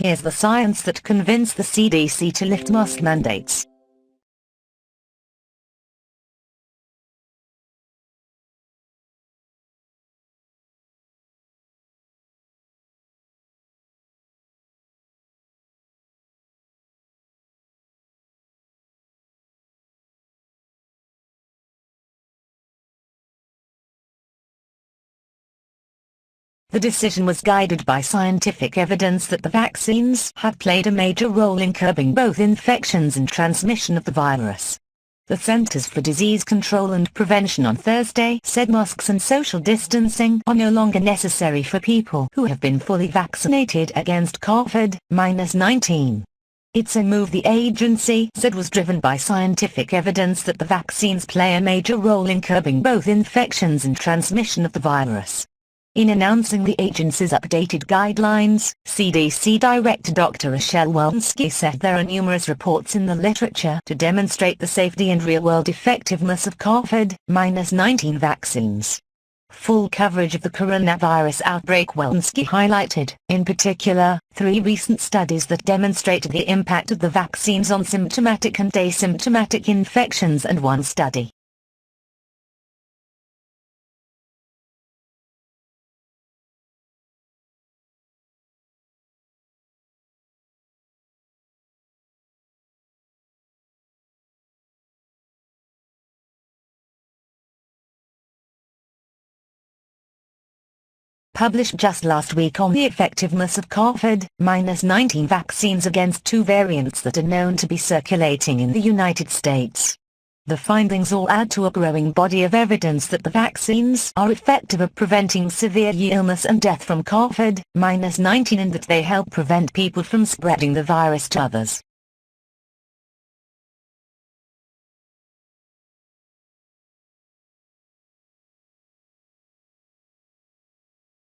Here's the science that convinced the CDC to lift mask mandates. The decision was guided by scientific evidence that the vaccines have played a major role in curbing both infections and transmission of the virus. The Centers for Disease Control and Prevention on Thursday said masks and social distancing are no longer necessary for people who have been fully vaccinated against COVID-19. It's a move the agency said was driven by scientific evidence that the vaccines play a major role in curbing both infections and transmission of the virus. In announcing the agency's updated guidelines, CDC Director Dr. Rochelle Walensky said there are numerous reports in the literature to demonstrate the safety and real-world effectiveness of COVID-19 vaccines. Full coverage of the coronavirus outbreak. Walensky highlighted, in particular, 3 recent studies that demonstrated the impact of the vaccines on symptomatic and asymptomatic infections and 1 study published just last week on the effectiveness of COVID-19 vaccines against 2 variants that are known to be circulating in the United States. The findings all add to a growing body of evidence that the vaccines are effective at preventing severe illness and death from COVID-19 and that they help prevent people from spreading the virus to others.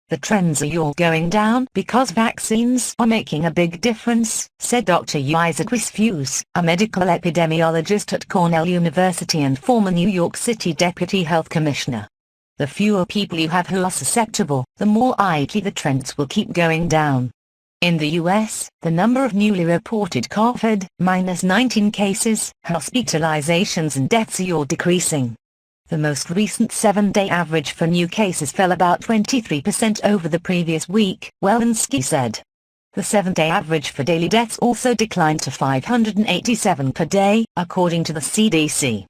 The trends are all going down because vaccines are making a big difference, said Dr. Isaac Fuse, a medical epidemiologist at Cornell University and former New York City Deputy Health Commissioner. The fewer people you have who are susceptible, the more likely the trends will keep going down. In the U.S., the number of newly reported COVID-19 cases, hospitalizations and deaths are all decreasing. The most recent 7-day average for new cases fell about 23% over the previous week, Walensky said. The 7-day average for daily deaths also declined to 587 per day, according to the CDC.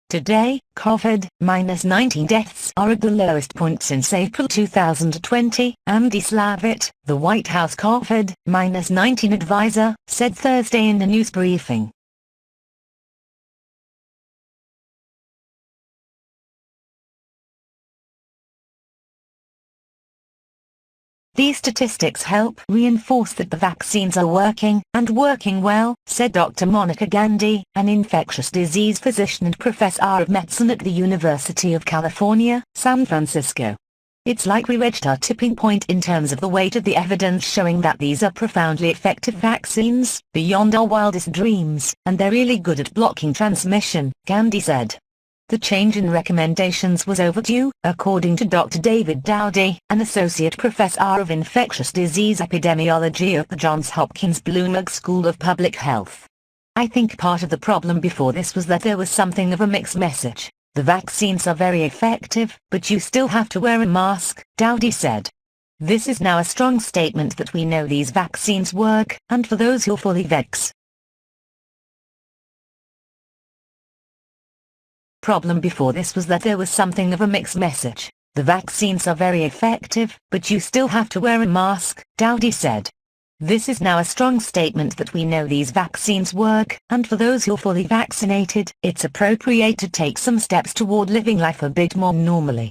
Today, COVID-19 deaths are at the lowest point since April 2020, Andy Slavitt, the White House COVID-19 advisor, said Thursday in a news briefing. These statistics help reinforce that the vaccines are working, and working well, said Dr. Monica Gandhi, an infectious disease physician and professor of medicine at the University of California, San Francisco. It's like we reached our tipping point in terms of the weight of the evidence showing that these are profoundly effective vaccines, beyond our wildest dreams, and they're really good at blocking transmission, Gandhi said. The change in recommendations was overdue, according to Dr. David Dowdy, an associate professor of infectious disease epidemiology at the Johns Hopkins Bloomberg School of Public Health. I think part of the problem before this was that there was something of a mixed message. The vaccines are very effective, but you still have to wear a mask, Dowdy said. This is now a strong statement that we know these vaccines work, and for those who are fully vaxxed. Problem before this was that there was something of a mixed message. The vaccines are very effective, but you still have to wear a mask, Dowdy said. This is now a strong statement that we know these vaccines work, and for those who are fully vaccinated, it's appropriate to take some steps toward living life a bit more normally.